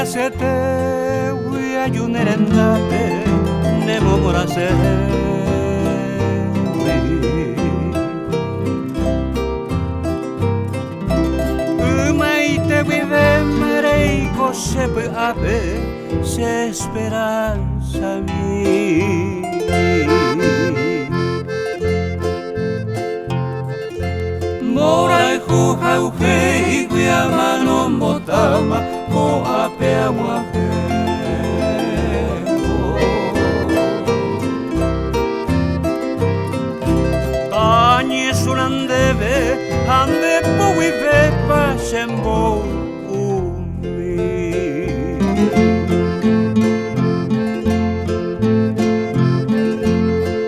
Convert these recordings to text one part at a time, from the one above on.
sete ayunerendate nemo morase umaite vivemerei kosepe ape se esperanza mi morai juhauhe iguiamano mbotama ko ape amuahe Sulandeve ande powive pasembo umi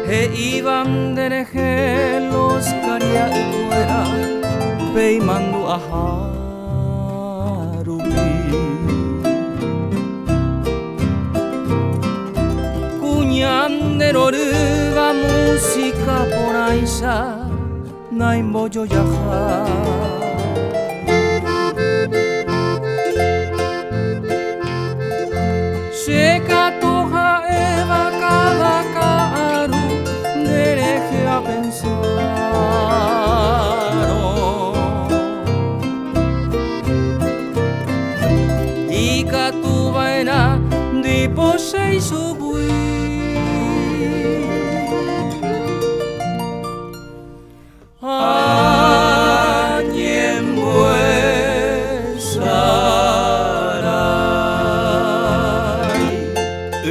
He iban dereje los caria fuera peimando a harubi Cuñandero ruba música por aisa Naimbo yo yaha Sheka toha eva cada karu dereje a pensar Ika tu vaina di posei subui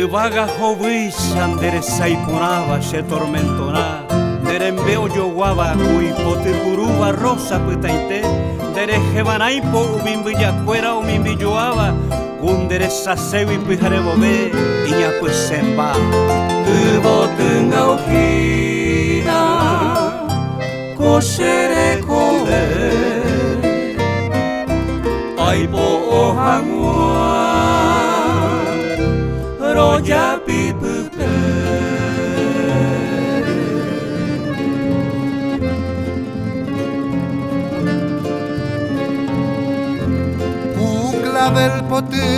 Vaga jovis anderesai punava se tormentona derembeo yo guava cui potiruba rosa putainte dereje banaipo umimbiya cuera umimbiyoaba kunderesa sewi pijarebobe iña pues semba botenga ojina kosere kode aipo ohangua Roja pipupe Ukla del poti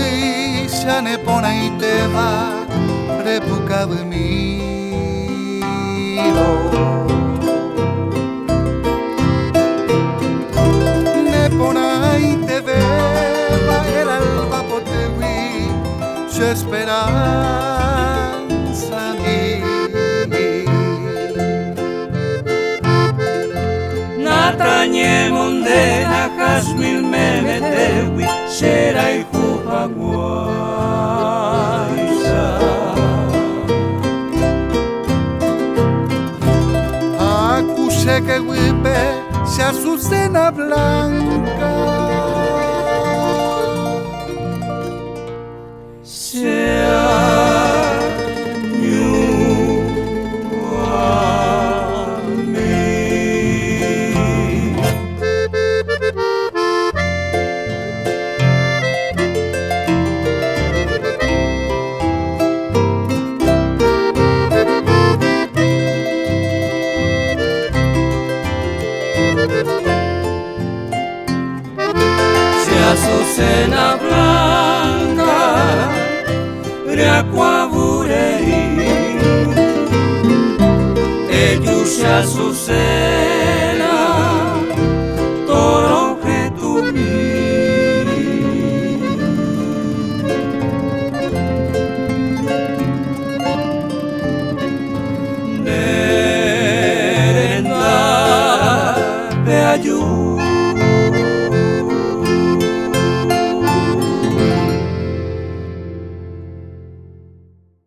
se ne pone y te va repuca de mí Ne pone y te ve va el alba potewi se esperanza mi Natañe mondena jasmil memetewi serai juhaguaisa Acuse que huipe se azucena blanca Azucena blanca, riacuaburei Ellos se azucena, toronje tu mi Nerenda, te ayuda